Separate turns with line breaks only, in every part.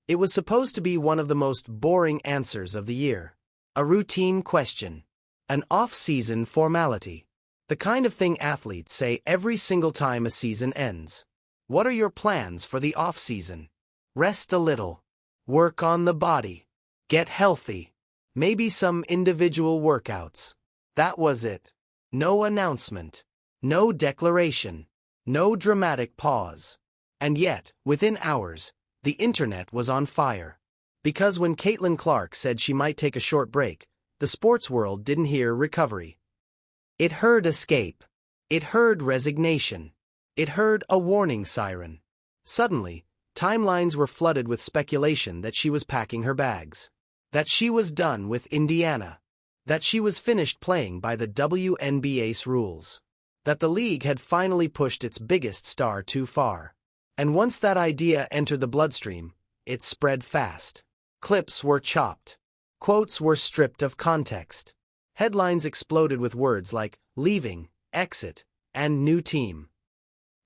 It was supposed to be one of the most boring answers of the year. A routine question. An off-season formality. The kind of thing athletes say every single time a season ends. What are your plans for the off-season? Rest a little. Work on the body. Get healthy. Maybe some individual workouts. That was it. No announcement. No declaration. No dramatic pause. And yet, within hours, the internet was on fire. Because when Caitlin Clark said she might take a short break, the sports world didn't hear recovery. It heard escape. It heard resignation. It heard a warning siren. Suddenly, timelines were flooded with speculation that she was packing her bags. That she was done with Indiana. That she was finished playing by the WNBA's rules. That the league had finally pushed its biggest star too far. And once that idea entered the bloodstream, it spread fast. Clips were chopped. Quotes were stripped of context. Headlines exploded with words like leaving, exit, and new team.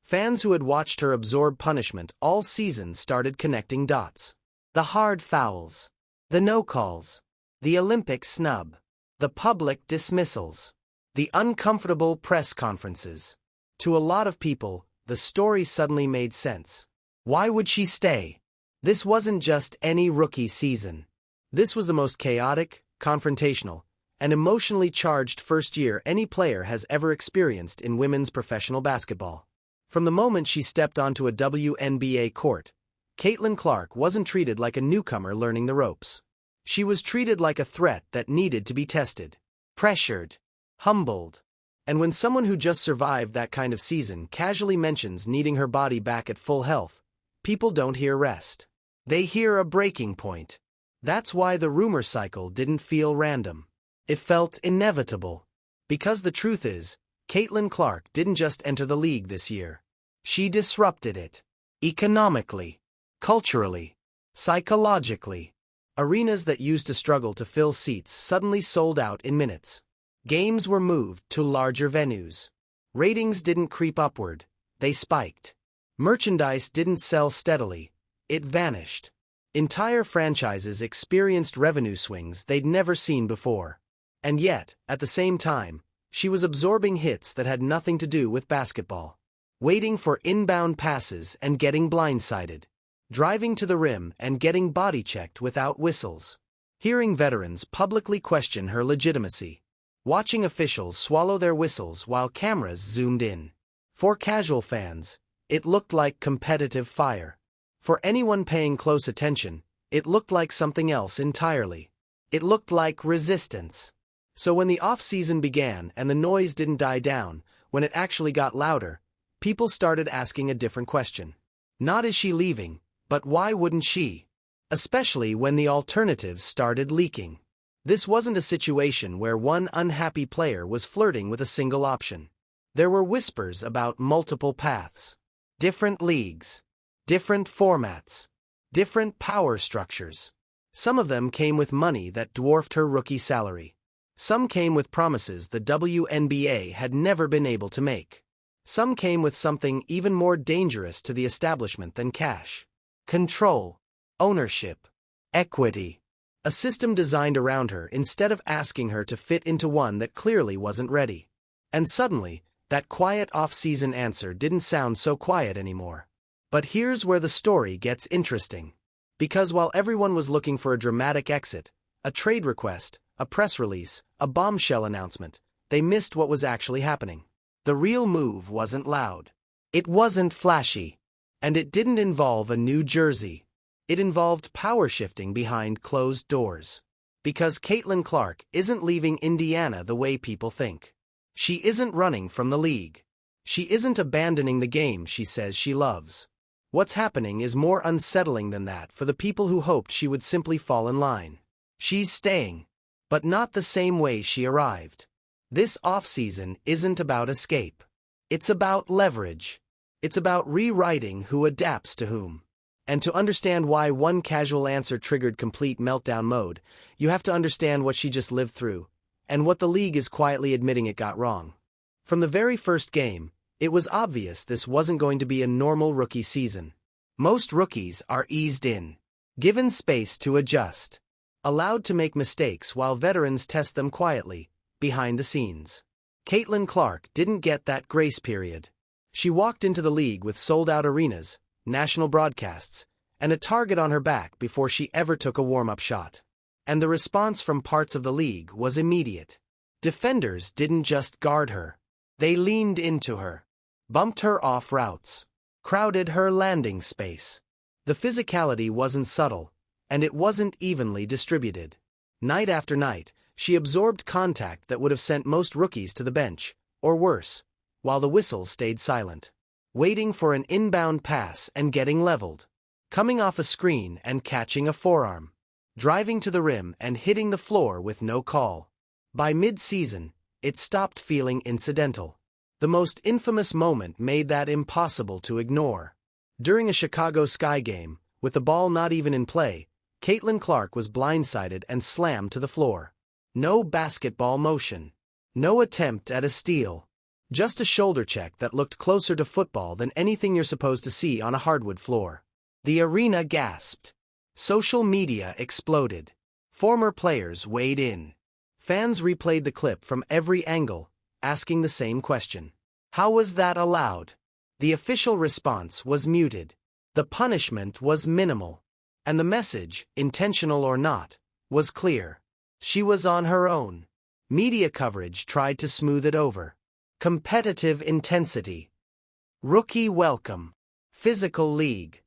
Fans who had watched her absorb punishment all season started connecting dots. The hard fouls. The no-calls. The Olympic snub. The public dismissals. The uncomfortable press conferences. To a lot of people, the story suddenly made sense. Why would she stay? This wasn't just any rookie season. This was the most chaotic, confrontational, and emotionally charged first year any player has ever experienced in women's professional basketball. From the moment she stepped onto a WNBA court, Caitlin Clark wasn't treated like a newcomer learning the ropes. She was treated like a threat that needed to be tested, pressured, humbled. And when someone who just survived that kind of season casually mentions needing her body back at full health, people don't hear rest. They hear a breaking point. That's why the rumor cycle didn't feel random. It felt inevitable. Because the truth is, Caitlin Clark didn't just enter the league this year. She disrupted it. Economically, culturally, psychologically. Arenas that used to struggle to fill seats suddenly sold out in minutes. Games were moved to larger venues. Ratings didn't creep upward, they spiked. Merchandise didn't sell steadily, it vanished. Entire franchises experienced revenue swings they'd never seen before. And yet, at the same time, she was absorbing hits that had nothing to do with basketball. Waiting for inbound passes and getting blindsided. Driving to the rim and getting body-checked without whistles. Hearing veterans publicly question her legitimacy. Watching officials swallow their whistles while cameras zoomed in. For casual fans, it looked like competitive fire. For anyone paying close attention, it looked like something else entirely. It looked like resistance. So when the off-season began and the noise didn't die down, when it actually got louder, people started asking a different question. Not is she leaving, but why wouldn't she? Especially when the alternatives started leaking. This wasn't a situation where one unhappy player was flirting with a single option. There were whispers about multiple paths. Different leagues. Different formats. Different power structures. Some of them came with money that dwarfed her rookie salary. Some came with promises the WNBA had never been able to make. Some came with something even more dangerous to the establishment than cash. Control. Ownership. Equity. A system designed around her instead of asking her to fit into one that clearly wasn't ready. And suddenly, that quiet off-season answer didn't sound so quiet anymore. But here's where the story gets interesting. Because while everyone was looking for a dramatic exit, a trade request, a press release, a bombshell announcement, they missed what was actually happening. The real move wasn't loud. It wasn't flashy. And it didn't involve a new jersey. It involved power shifting behind closed doors. Because Caitlin Clark isn't leaving Indiana the way people think. She isn't running from the league. She isn't abandoning the game she says she loves. What's happening is more unsettling than that for the people who hoped she would simply fall in line. She's staying. But not the same way she arrived. This offseason isn't about escape. It's about leverage. It's about rewriting who adapts to whom. And to understand why one casual answer triggered complete meltdown mode, you have to understand what she just lived through, and what the league is quietly admitting it got wrong. From the very first game, it was obvious this wasn't going to be a normal rookie season. Most rookies are eased in. given space to adjust, allowed to make mistakes while veterans test them quietly, behind the scenes. Caitlin Clark didn't get that grace period. She walked into the league with sold-out arenas, national broadcasts, and a target on her back before she ever took a warm-up shot. And the response from parts of the league was immediate. Defenders didn't just guard her. They leaned into her, bumped her off routes, crowded her landing space. The physicality wasn't subtle, and it wasn't evenly distributed. Night after night, she absorbed contact that would have sent most rookies to the bench, or worse, while the whistle stayed silent. Waiting for an inbound pass and getting leveled. Coming off a screen and catching a forearm. Driving to the rim and hitting the floor with no call. By mid-season, it stopped feeling incidental. The most infamous moment made that impossible to ignore. During a Chicago Sky game, with the ball not even in play, Caitlin Clark was blindsided and slammed to the floor. No basketball motion. No attempt at a steal. Just a shoulder check that looked closer to football than anything you're supposed to see on a hardwood floor. The arena gasped. Social media exploded. Former players weighed in. Fans replayed the clip from every angle, asking the same question. How was that allowed? The official response was muted. The punishment was minimal. And the message, intentional or not, was clear. She was on her own. Media coverage tried to smooth it over. Competitive intensity. Rookie welcome. Physical league.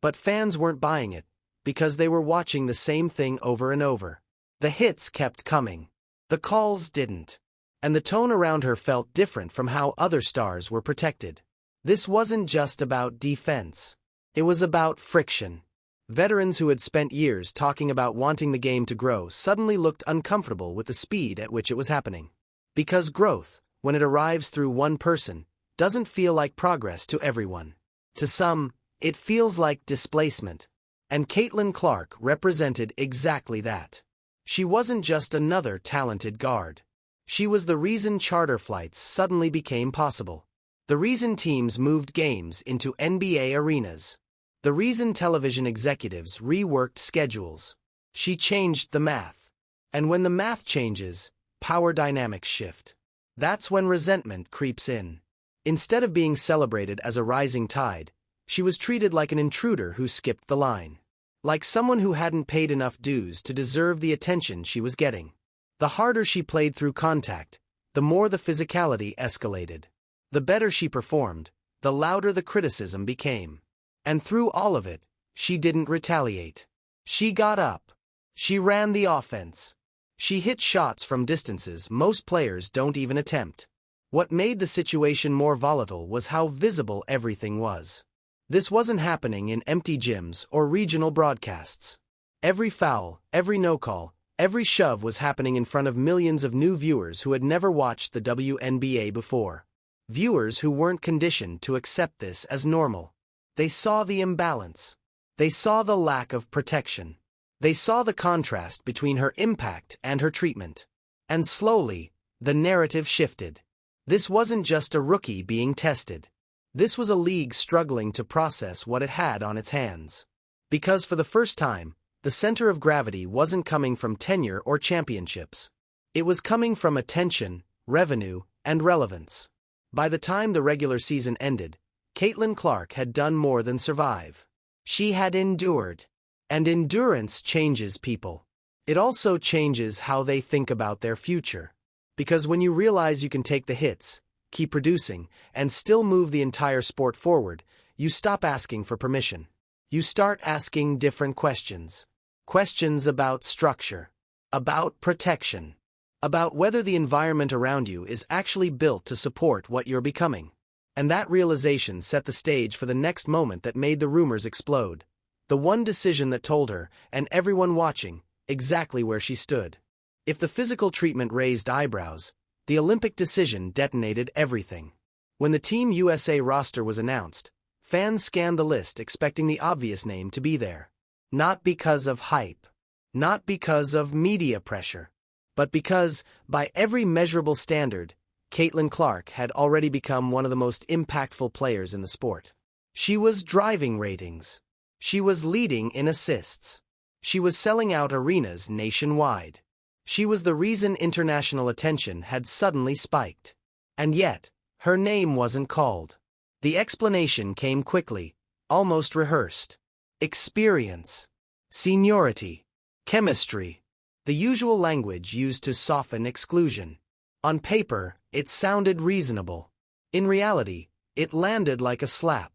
But fans weren't buying it, because they were watching the same thing over and over. The hits kept coming. The calls didn't. And the tone around her felt different from how other stars were protected. This wasn't just about defense. It was about friction. Veterans who had spent years talking about wanting the game to grow suddenly looked uncomfortable with the speed at which it was happening. Because growth, when it arrives through one person, doesn't feel like progress to everyone. To some, it feels like displacement. And Caitlin Clark represented exactly that. She wasn't just another talented guard. She was the reason charter flights suddenly became possible. The reason teams moved games into NBA arenas. The reason television executives reworked schedules. She changed the math. And when the math changes, power dynamics shift. That's when resentment creeps in. Instead of being celebrated as a rising tide, she was treated like an intruder who skipped the line. Like someone who hadn't paid enough dues to deserve the attention she was getting. The harder she played through contact, the more the physicality escalated. The better she performed, the louder the criticism became. And through all of it, she didn't retaliate. She got up. She ran the offense. She hit shots from distances most players don't even attempt. What made the situation more volatile was how visible everything was. This wasn't happening in empty gyms or regional broadcasts. Every foul, every no-call, every shove was happening in front of millions of new viewers who had never watched the WNBA before. Viewers who weren't conditioned to accept this as normal. They saw the imbalance. They saw the lack of protection. They saw the contrast between her impact and her treatment. And slowly, the narrative shifted. This wasn't just a rookie being tested. This was a league struggling to process what it had on its hands. Because for the first time, the center of gravity wasn't coming from tenure or championships. It was coming from attention, revenue, and relevance. By the time the regular season ended, Caitlin Clark had done more than survive. She had endured. And endurance changes people. It also changes how they think about their future. Because when you realize you can take the hits, keep producing, and still move the entire sport forward, you stop asking for permission. You start asking different questions. Questions about structure. About protection. About whether the environment around you is actually built to support what you're becoming. And that realization set the stage for the next moment that made the rumors explode. The one decision that told her, and everyone watching, exactly where she stood. If the physical treatment raised eyebrows, the Olympic decision detonated everything. When the Team USA roster was announced, fans scanned the list expecting the obvious name to be there. Not because of hype. Not because of media pressure. But because, by every measurable standard, Caitlin Clark had already become one of the most impactful players in the sport. She was driving ratings. She was leading in assists. She was selling out arenas nationwide. She was the reason international attention had suddenly spiked. And yet, her name wasn't called. The explanation came quickly, almost rehearsed. Experience. Seniority. Chemistry. The usual language used to soften exclusion. On paper, it sounded reasonable. In reality, it landed like a slap.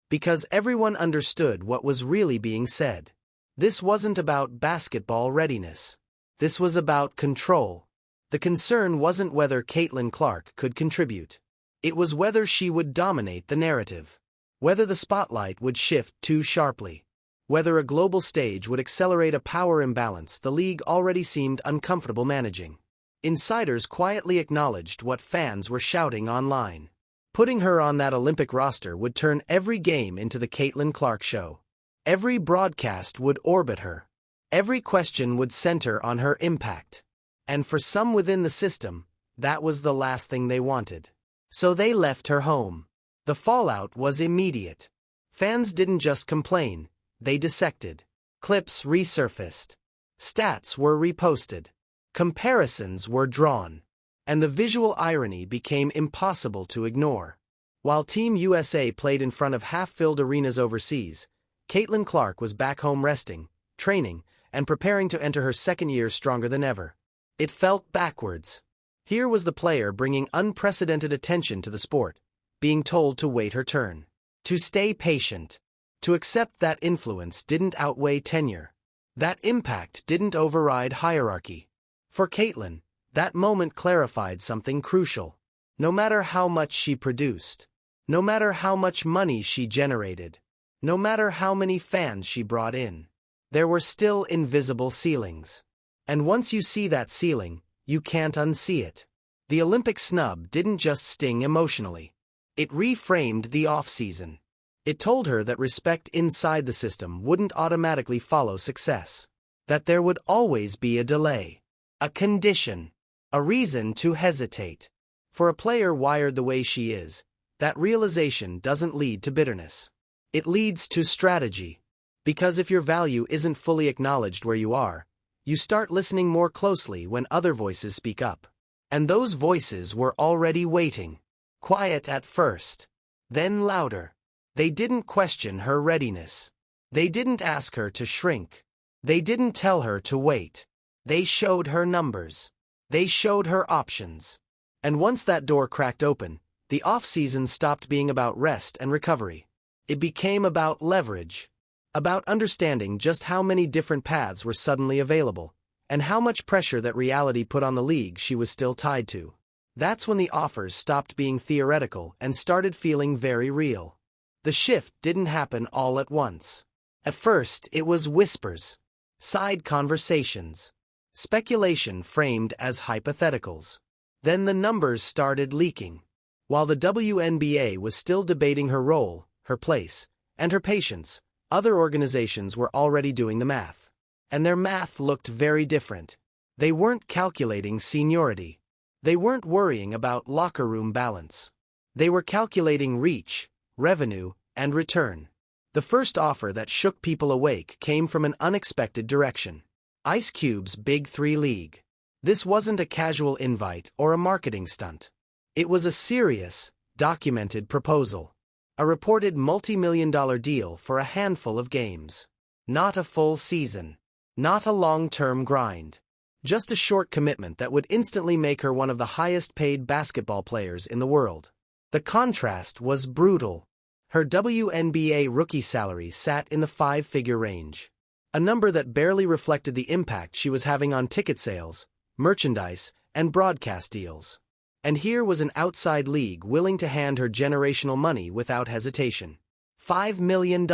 Because everyone understood what was really being said. This wasn't about basketball readiness. This was about control. The concern wasn't whether Caitlin Clark could contribute. It was whether she would dominate the narrative. Whether the spotlight would shift too sharply. Whether a global stage would accelerate a power imbalance the league already seemed uncomfortable managing. Insiders quietly acknowledged what fans were shouting online. Putting her on that Olympic roster would turn every game into the Caitlin Clark show. Every broadcast would orbit her. Every question would center on her impact. And for some within the system, that was the last thing they wanted. So they left her home. The fallout was immediate. Fans didn't just complain, they dissected. Clips resurfaced. Stats were reposted. Comparisons were drawn. And the visual irony became impossible to ignore. While Team USA played in front of half-filled arenas overseas, Caitlin Clark was back home resting, training, and preparing to enter her second year stronger than ever. It felt backwards. Here was the player bringing unprecedented attention to the sport, being told to wait her turn, to stay patient, to accept that influence didn't outweigh tenure, that impact didn't override hierarchy. For Caitlin, that moment clarified something crucial. No matter how much she produced, no matter how much money she generated, no matter how many fans she brought in, there were still invisible ceilings. And once you see that ceiling, you can't unsee it. The Olympic snub didn't just sting emotionally. It reframed the offseason. It told her that respect inside the system wouldn't automatically follow success. That there would always be a delay, a condition, a reason to hesitate. For a player wired the way she is, that realization doesn't lead to bitterness. It leads to strategy. Because if your value isn't fully acknowledged where you are, you start listening more closely when other voices speak up. And those voices were already waiting. Quiet at first, then louder. They didn't question her readiness. They didn't ask her to shrink. They didn't tell her to wait. They showed her numbers. They showed her options. And once that door cracked open, the offseason stopped being about rest and recovery. It became about leverage. About understanding just how many different paths were suddenly available, and how much pressure that reality put on the league she was still tied to. That's when the offers stopped being theoretical and started feeling very real. The shift didn't happen all at once. At first, it was whispers, side conversations, speculation framed as hypotheticals. Then the numbers started leaking. While the WNBA was still debating her role, her place, and her patience, other organizations were already doing the math. And their math looked very different. They weren't calculating seniority. They weren't worrying about locker room balance. They were calculating reach, revenue, and return. The first offer that shook people awake came from an unexpected direction. Ice Cube's Big Three League. This wasn't a casual invite or a marketing stunt. It was a serious, documented proposal. A reported multi-million-dollar deal for a handful of games. Not a full season. Not a long-term grind. Just a short commitment that would instantly make her one of the highest-paid basketball players in the world. The contrast was brutal. Her WNBA rookie salary sat in the five-figure range. A number that barely reflected the impact she was having on ticket sales, merchandise, and broadcast deals. And here was an outside league willing to hand her generational money without hesitation. $5 million.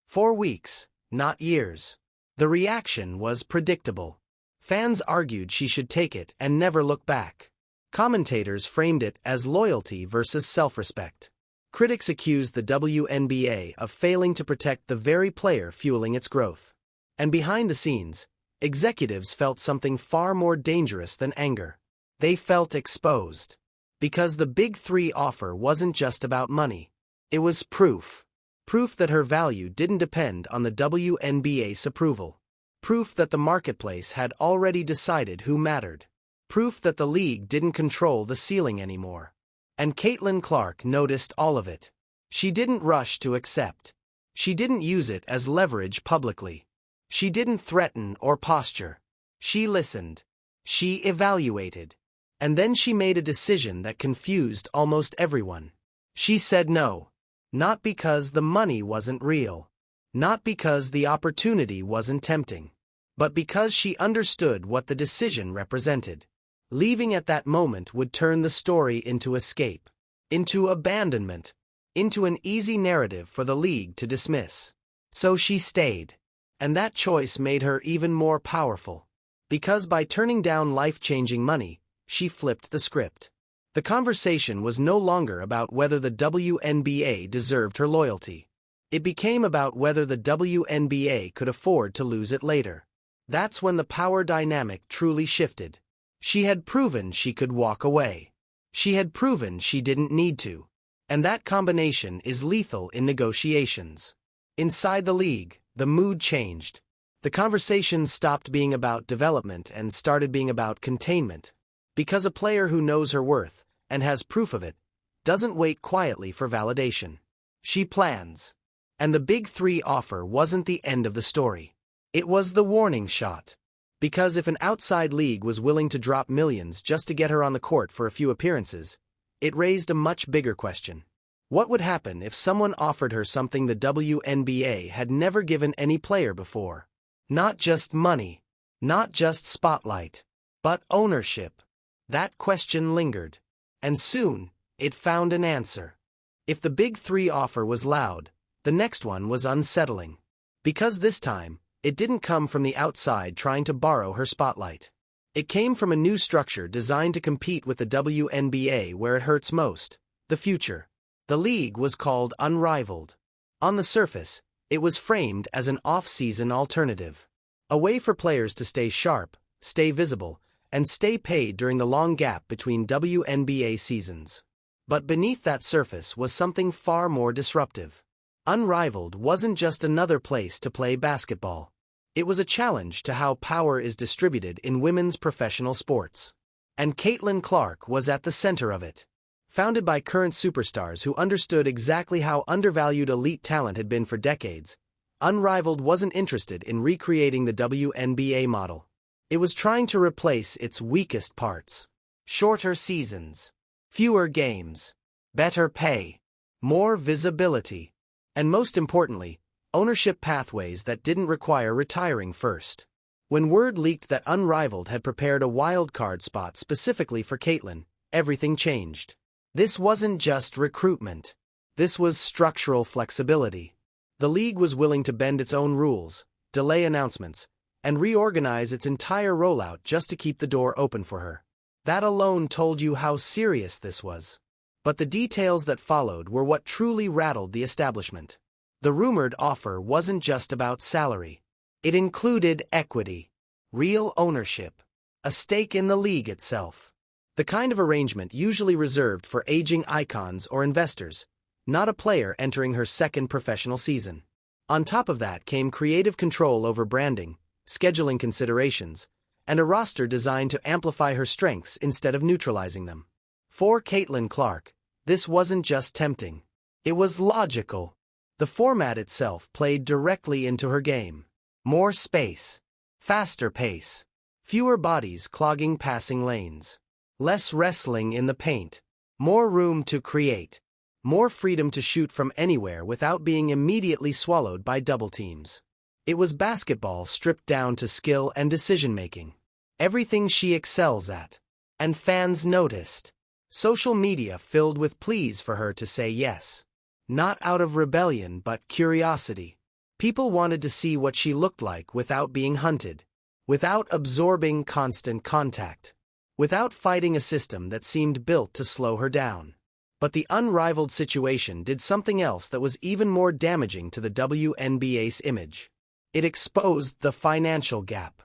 4 weeks, not years. The reaction was predictable. Fans argued she should take it and never look back. Commentators framed it as loyalty versus self-respect. Critics accused the WNBA of failing to protect the very player fueling its growth. And behind the scenes, executives felt something far more dangerous than anger. They felt exposed. Because the Big Three offer wasn't just about money. It was proof. Proof that her value didn't depend on the WNBA's approval. Proof that the marketplace had already decided who mattered. Proof that the league didn't control the ceiling anymore. And Caitlin Clark noticed all of it. She didn't rush to accept. She didn't use it as leverage publicly. She didn't threaten or posture. She listened. She evaluated. And then she made a decision that confused almost everyone. She said no. Not because the money wasn't real. Not because the opportunity wasn't tempting. But because she understood what the decision represented. Leaving at that moment would turn the story into escape. Into abandonment. Into an easy narrative for the league to dismiss. So she stayed. And that choice made her even more powerful. Because by turning down life-changing money, she flipped the script. The conversation was no longer about whether the WNBA deserved her loyalty. It became about whether the WNBA could afford to lose it later. That's when the power dynamic truly shifted. She had proven she could walk away. She had proven she didn't need to. And that combination is lethal in negotiations. Inside the league, the mood changed. The conversation stopped being about development and started being about containment. Because a player who knows her worth, and has proof of it, doesn't wait quietly for validation. She plans. And the Big Three offer wasn't the end of the story. It was the warning shot. Because if an outside league was willing to drop millions just to get her on the court for a few appearances, it raised a much bigger question. What would happen if someone offered her something the WNBA had never given any player before? Not just money. Not just spotlight. But ownership. That question lingered. And soon, it found an answer. If the Big Three offer was loud, the next one was unsettling. Because this time, it didn't come from the outside trying to borrow her spotlight. It came from a new structure designed to compete with the WNBA where it hurts most, the future. The league was called Unrivaled. On the surface, it was framed as an off-season alternative. A way for players to stay sharp, stay visible, and stay paid during the long gap between WNBA seasons. But beneath that surface was something far more disruptive. Unrivaled wasn't just another place to play basketball. It was a challenge to how power is distributed in women's professional sports. And Caitlin Clark was at the center of it. Founded by current superstars who understood exactly how undervalued elite talent had been for decades, Unrivaled wasn't interested in recreating the WNBA model. It was trying to replace its weakest parts. Shorter seasons, fewer games, better pay, more visibility, and most importantly, ownership pathways that didn't require retiring first. When word leaked that Unrivaled had prepared a wildcard spot specifically for Caitlin, everything changed. This wasn't just recruitment. This was structural flexibility. The league was willing to bend its own rules, delay announcements, and reorganize its entire rollout just to keep the door open for her. That alone told you how serious this was. But the details that followed were what truly rattled the establishment. The rumored offer wasn't just about salary. It included equity, real ownership, a stake in the league itself. The kind of arrangement usually reserved for aging icons or investors, not a player entering her second professional season. On top of that came creative control over branding, scheduling considerations, and a roster designed to amplify her strengths instead of neutralizing them. For Caitlin Clark, this wasn't just tempting. It was logical. The format itself played directly into her game. More space, faster pace, fewer bodies clogging passing lanes, less wrestling in the paint, more room to create, more freedom to shoot from anywhere without being immediately swallowed by double teams. It was basketball stripped down to skill and decision-making. Everything she excels at. And fans noticed. Social media filled with pleas for her to say yes. Not out of rebellion but curiosity. People wanted to see what she looked like without being hunted. Without absorbing constant contact. Without fighting a system that seemed built to slow her down. But the Unrivaled situation did something else that was even more damaging to the WNBA's image. It exposed the financial gap.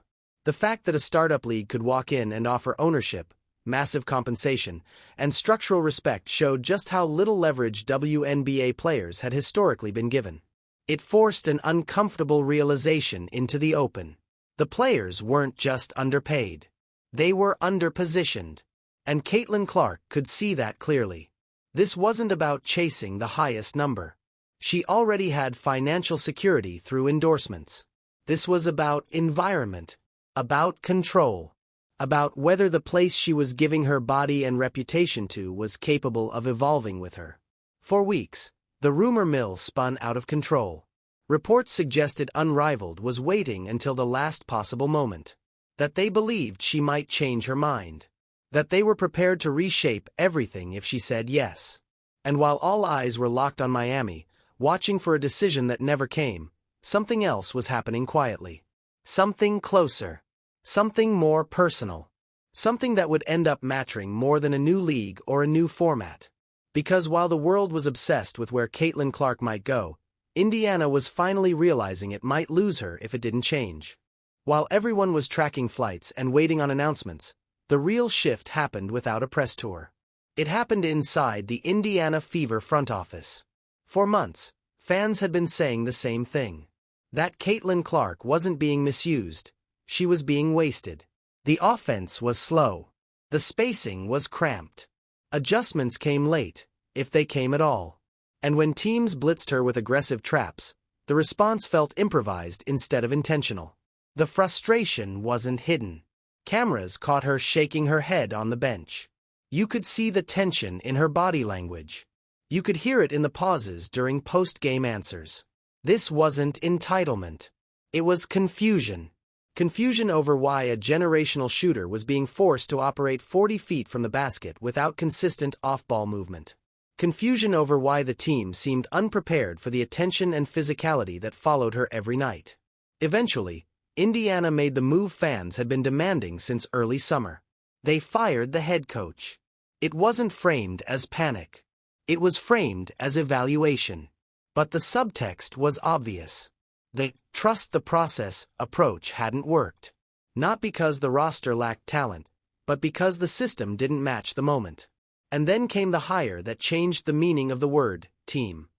The fact that a startup league could walk in and offer ownership, massive compensation, and structural respect showed just how little leverage WNBA players had historically been given. It forced an uncomfortable realization into the open. The players weren't just underpaid. They were underpositioned. And Caitlin Clark could see that clearly. This wasn't about chasing the highest number. She already had financial security through endorsements. This was about environment, about control, about whether the place she was giving her body and reputation to was capable of evolving with her. For weeks, the rumor mill spun out of control. Reports suggested Unrivaled was waiting until the last possible moment. That they believed she might change her mind. That they were prepared to reshape everything if she said yes. And while all eyes were locked on Miami, watching for a decision that never came, something else was happening quietly. Something closer. Something more personal. Something that would end up mattering more than a new league or a new format. Because while the world was obsessed with where Caitlin Clark might go, Indiana was finally realizing it might lose her if it didn't change. While everyone was tracking flights and waiting on announcements, the real shift happened without a press tour. It happened inside the Indiana Fever front office. For months, fans had been saying the same thing. That Caitlin Clark wasn't being misused. She was being wasted. The offense was slow. The spacing was cramped. Adjustments came late, if they came at all. And when teams blitzed her with aggressive traps, the response felt improvised instead of intentional. The frustration wasn't hidden. Cameras caught her shaking her head on the bench. You could see the tension in her body language. You could hear it in the pauses during post-game answers. This wasn't entitlement. It was confusion. Confusion over why a generational shooter was being forced to operate 40 feet from the basket without consistent off-ball movement. Confusion over why the team seemed unprepared for the attention and physicality that followed her every night. Eventually, Indiana made the move fans had been demanding since early summer. They fired the head coach. It wasn't framed as panic. It was framed as evaluation. But the subtext was obvious. The trust the process approach hadn't worked. Not because the roster lacked talent, but because the system didn't match the moment. And then came the hire that changed the meaning of the word, team.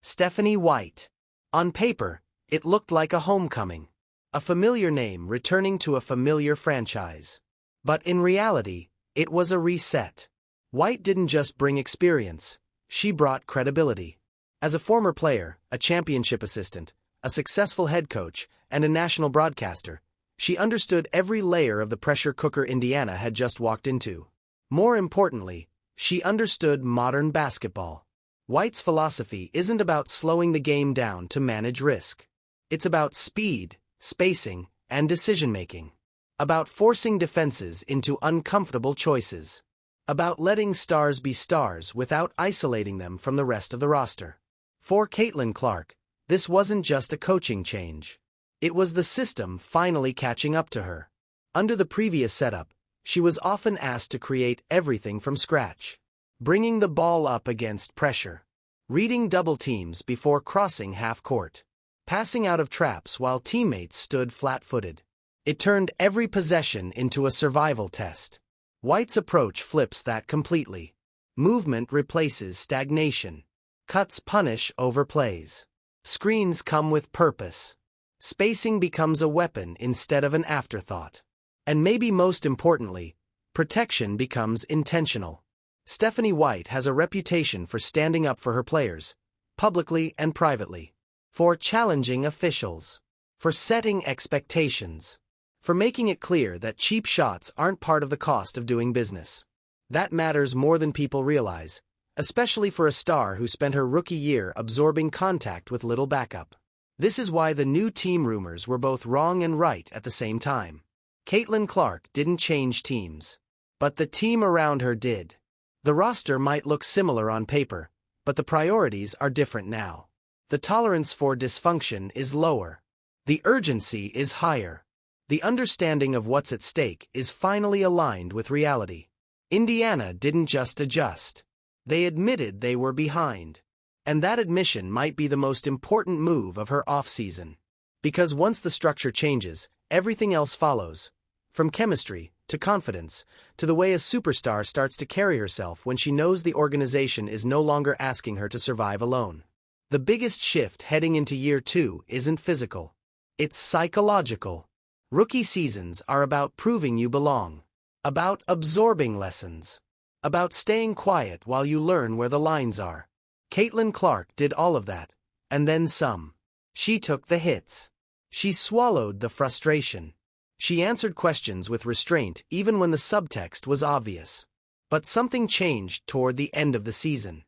Stephanie White. On paper, it looked like a homecoming. A familiar name returning to a familiar franchise. But in reality, it was a reset. White didn't just bring experience, she brought credibility. As a former player, a championship assistant, a successful head coach, and a national broadcaster, she understood every layer of the pressure cooker Indiana had just walked into. More importantly, she understood modern basketball. White's philosophy isn't about slowing the game down to manage risk. It's about speed, spacing, and decision-making. About forcing defenses into uncomfortable choices. About letting stars be stars without isolating them from the rest of the roster. For Caitlin Clark, this wasn't just a coaching change. It was the system finally catching up to her. Under the previous setup, she was often asked to create everything from scratch. Bringing the ball up against pressure. Reading double teams before crossing half court. Passing out of traps while teammates stood flat-footed. It turned every possession into a survival test. White's approach flips that completely. Movement replaces stagnation. Cuts punish overplays. Screens come with purpose. Spacing becomes a weapon instead of an afterthought. And maybe most importantly, protection becomes intentional. Stephanie White has a reputation for standing up for her players, publicly and privately. For challenging officials. For setting expectations. For making it clear that cheap shots aren't part of the cost of doing business. That matters more than people realize, especially for a star who spent her rookie year absorbing contact with little backup. This is why the new team rumors were both wrong and right at the same time. Caitlin Clark didn't change teams. But the team around her did. The roster might look similar on paper, but the priorities are different now. The tolerance for dysfunction is lower. The urgency is higher. The understanding of what's at stake is finally aligned with reality. Indiana didn't just adjust. They admitted they were behind. And that admission might be the most important move of her offseason. Because once the structure changes, everything else follows. From chemistry, to confidence, to the way a superstar starts to carry herself when she knows the organization is no longer asking her to survive alone. The biggest shift heading into year 2 isn't physical. It's psychological. Rookie seasons are about proving you belong. About absorbing lessons. About staying quiet while you learn where the lines are. Caitlin Clark did all of that, and then some. She took the hits. She swallowed the frustration. She answered questions with restraint even when the subtext was obvious. But something changed toward the end of the season.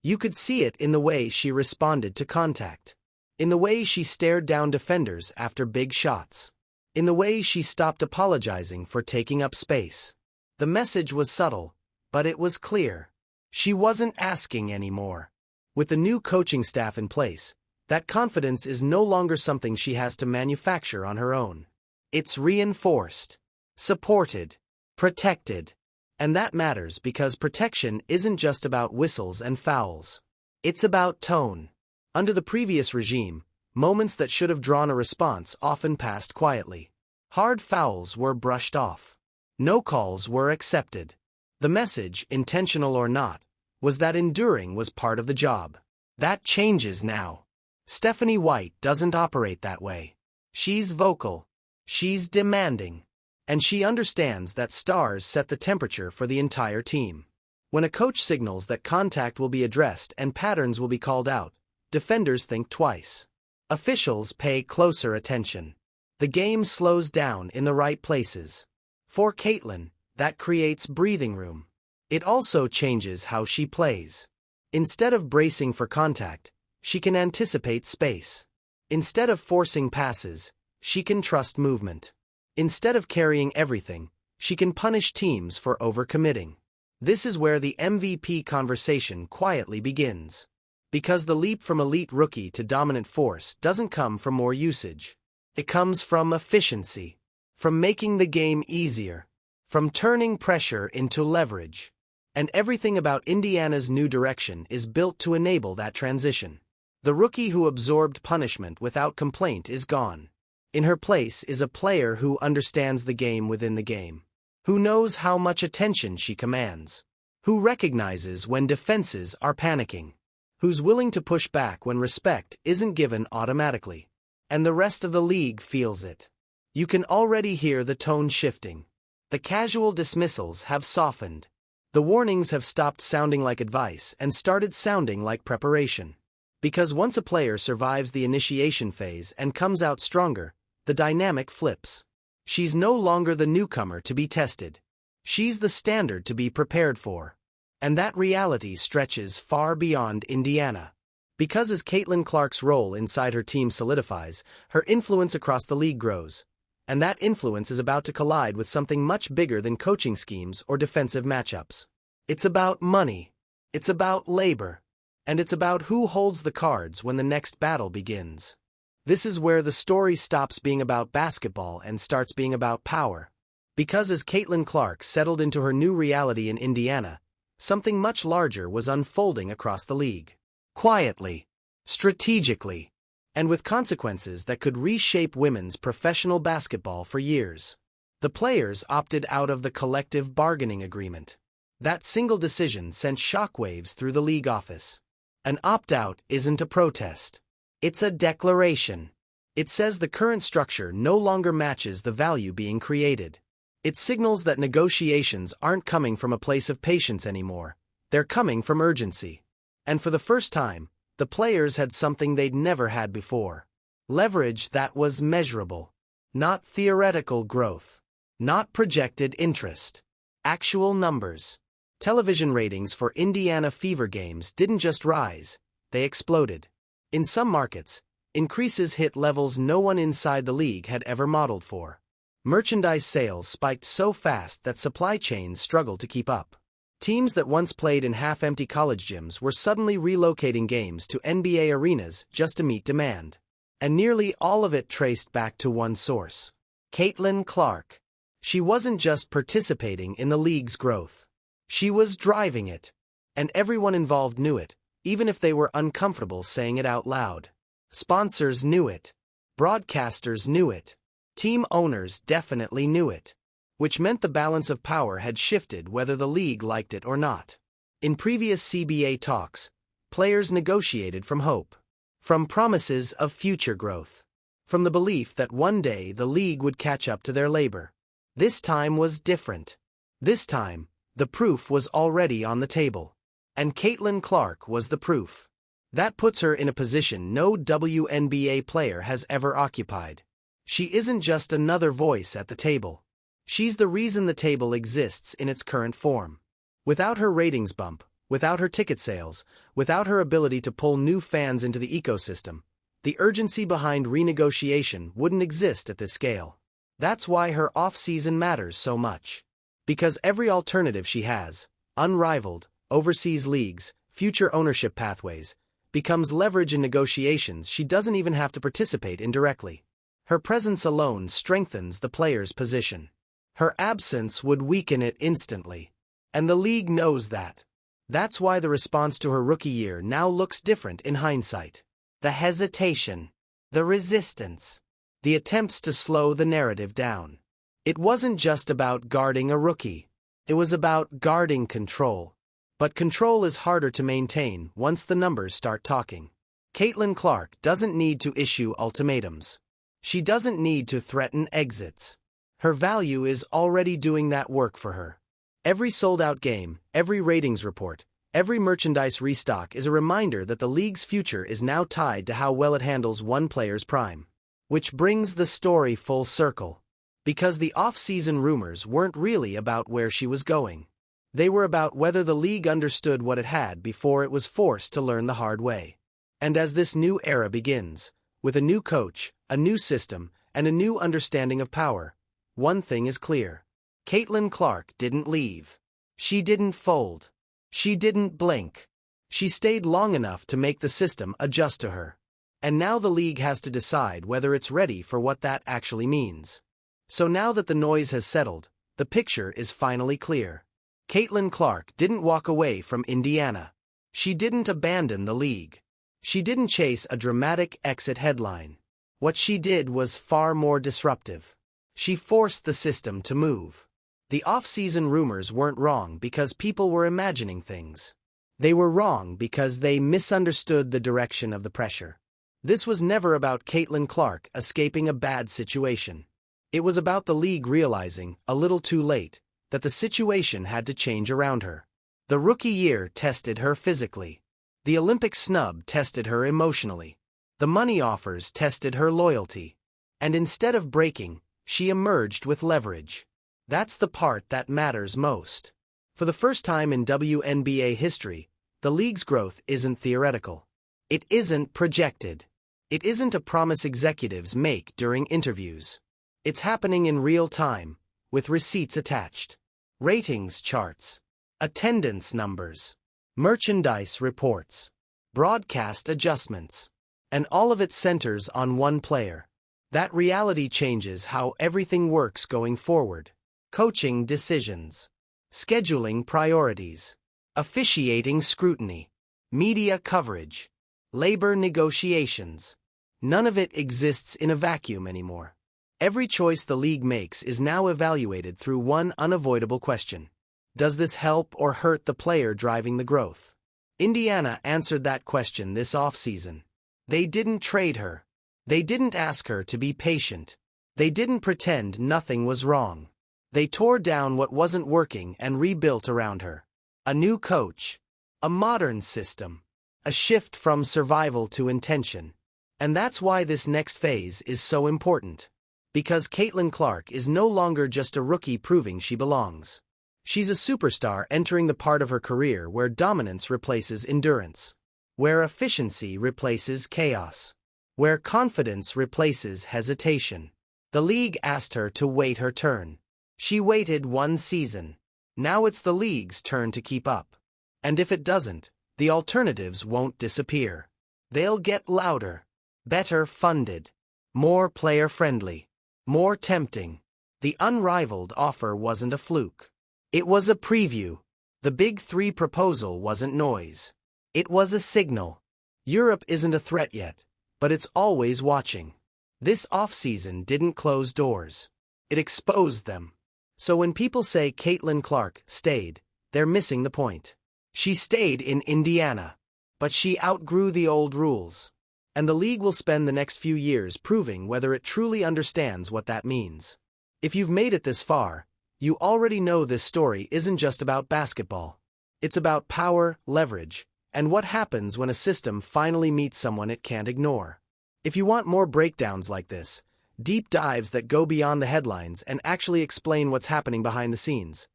You could see it in the way she responded to contact. In the way she stared down defenders after big shots. In the way she stopped apologizing for taking up space. The message was subtle, but it was clear. She wasn't asking anymore. With the new coaching staff in place, that confidence is no longer something she has to manufacture on her own. It's reinforced, supported, protected. And that matters because protection isn't just about whistles and fouls. It's about tone. Under the previous regime, moments that should have drawn a response often passed quietly. Hard fouls were brushed off. No calls were accepted. The message, intentional or not, was that enduring was part of the job. That changes now. Stephanie White doesn't operate that way. She's vocal. She's demanding. And she understands that stars set the temperature for the entire team. When a coach signals that contact will be addressed and patterns will be called out, defenders think twice. Officials pay closer attention. The game slows down in the right places. For Caitlin, that creates breathing room. It also changes how she plays. Instead of bracing for contact, she can anticipate space. Instead of forcing passes, she can trust movement. Instead of carrying everything, she can punish teams for overcommitting. This is where the MVP conversation quietly begins. Because the leap from elite rookie to dominant force doesn't come from more usage. It comes from efficiency. From making the game easier. From turning pressure into leverage. And everything about Indiana's new direction is built to enable that transition. The rookie who absorbed punishment without complaint is gone. In her place is a player who understands the game within the game. Who knows how much attention she commands. Who recognizes when defenses are panicking. Who's willing to push back when respect isn't given automatically. And the rest of the league feels it. You can already hear the tone shifting. The casual dismissals have softened. The warnings have stopped sounding like advice and started sounding like preparation. Because once a player survives the initiation phase and comes out stronger, the dynamic flips. She's no longer the newcomer to be tested. She's the standard to be prepared for. And that reality stretches far beyond Indiana. Because as Caitlin Clark's role inside her team solidifies, her influence across the league grows. And that influence is about to collide with something much bigger than coaching schemes or defensive matchups. It's about money. It's about labor. And it's about who holds the cards when the next battle begins. This is where the story stops being about basketball and starts being about power. Because as Caitlin Clark settled into her new reality in Indiana, something much larger was unfolding across the league. Quietly, strategically, and with consequences that could reshape women's professional basketball for years. The players opted out of the collective bargaining agreement. That single decision sent shockwaves through the league office. An opt-out isn't a protest. It's a declaration. It says the current structure no longer matches the value being created. It signals that negotiations aren't coming from a place of patience anymore. They're coming from urgency. And for the first time, the players had something they'd never had before. Leverage that was measurable. Not theoretical growth. Not projected interest. Actual numbers. Television ratings for Indiana Fever games didn't just rise, they exploded. In some markets, increases hit levels no one inside the league had ever modeled for. Merchandise sales spiked so fast that supply chains struggled to keep up. Teams that once played in half-empty college gyms were suddenly relocating games to NBA arenas just to meet demand. And nearly all of it traced back to one source. Caitlin Clark. She wasn't just participating in the league's growth. She was driving it. And everyone involved knew it, even if they were uncomfortable saying it out loud. Sponsors knew it. Broadcasters knew it. Team owners definitely knew it. Which meant the balance of power had shifted whether the league liked it or not. In previous CBA talks, players negotiated from hope. From promises of future growth. From the belief that one day the league would catch up to their labor. This time was different. This time, the proof was already on the table. And Caitlin Clark was the proof. That puts her in a position no WNBA player has ever occupied. She isn't just another voice at the table. She's the reason the table exists in its current form. Without her ratings bump, without her ticket sales, without her ability to pull new fans into the ecosystem, the urgency behind renegotiation wouldn't exist at this scale. That's why her off-season matters so much. Because every alternative she has, Unrivaled, overseas leagues, future ownership pathways, becomes leverage in negotiations she doesn't even have to participate in directly. Her presence alone strengthens the player's position. Her absence would weaken it instantly. And the league knows that. That's why the response to her rookie year now looks different in hindsight. The hesitation, the resistance, the attempts to slow the narrative down. It wasn't just about guarding a rookie. It was about guarding control. But control is harder to maintain once the numbers start talking. Caitlin Clark doesn't need to issue ultimatums. She doesn't need to threaten exits. Her value is already doing that work for her. Every sold-out game, every ratings report, every merchandise restock is a reminder that the league's future is now tied to how well it handles one player's prime. Which brings the story full circle. Because the off-season rumors weren't really about where she was going. They were about whether the league understood what it had before it was forced to learn the hard way. And as this new era begins, with a new coach, a new system, and a new understanding of power, one thing is clear. Caitlin Clark didn't leave. She didn't fold. She didn't blink. She stayed long enough to make the system adjust to her. And now the league has to decide whether it's ready for what that actually means. So now that the noise has settled, the picture is finally clear. Caitlin Clark didn't walk away from Indiana. She didn't abandon the league. She didn't chase a dramatic exit headline. What she did was far more disruptive. She forced the system to move. The off-season rumors weren't wrong because people were imagining things. They were wrong because they misunderstood the direction of the pressure. This was never about Caitlin Clark escaping a bad situation. It was about the league realizing, a little too late, that the situation had to change around her. The rookie year tested her physically. The Olympic snub tested her emotionally. The money offers tested her loyalty. And instead of breaking, she emerged with leverage. That's the part that matters most. For the first time in WNBA history, the league's growth isn't theoretical. It isn't projected. It isn't a promise executives make during interviews. It's happening in real time, with receipts attached. Ratings charts. Attendance numbers. Merchandise reports. Broadcast adjustments. And all of it centers on one player. That reality changes how everything works going forward. Coaching decisions. Scheduling priorities. Officiating scrutiny. Media coverage. Labor negotiations. None of it exists in a vacuum anymore. Every choice the league makes is now evaluated through one unavoidable question. Does this help or hurt the player driving the growth? Indiana answered that question this offseason. They didn't trade her. They didn't ask her to be patient. They didn't pretend nothing was wrong. They tore down what wasn't working and rebuilt around her. A new coach. A modern system. A shift from survival to intention. And that's why this next phase is so important. Because Caitlin Clark is no longer just a rookie proving she belongs. She's a superstar entering the part of her career where dominance replaces endurance. Where efficiency replaces chaos. Where confidence replaces hesitation. The league asked her to wait her turn. She waited one season. Now it's the league's turn to keep up. And if it doesn't, the alternatives won't disappear. They'll get louder. Better funded. More player-friendly. More tempting. The Unrivaled offer wasn't a fluke. It was a preview. The Big Three proposal wasn't noise. It was a signal. Europe isn't a threat yet, but it's always watching. This offseason didn't close doors. It exposed them. So when people say Caitlin Clark stayed, they're missing the point. She stayed in Indiana. But she outgrew the old rules. And the league will spend the next few years proving whether it truly understands what that means. If you've made it this far, you already know this story isn't just about basketball. It's about power, leverage, and what happens when a system finally meets someone it can't ignore. If you want more breakdowns like this, deep dives that go beyond the headlines and actually explain what's happening behind the scenes,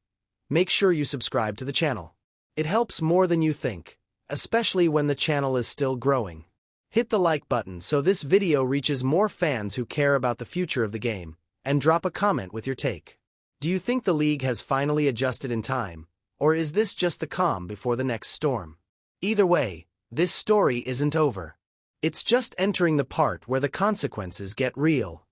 make sure you subscribe to the channel. It helps more than you think, especially when the channel is still growing. Hit the like button so this video reaches more fans who care about the future of the game, and drop a comment with your take. Do you think the league has finally adjusted in time, or is this just the calm before the next storm? Either way, this story isn't over. It's just entering the part where the consequences get real.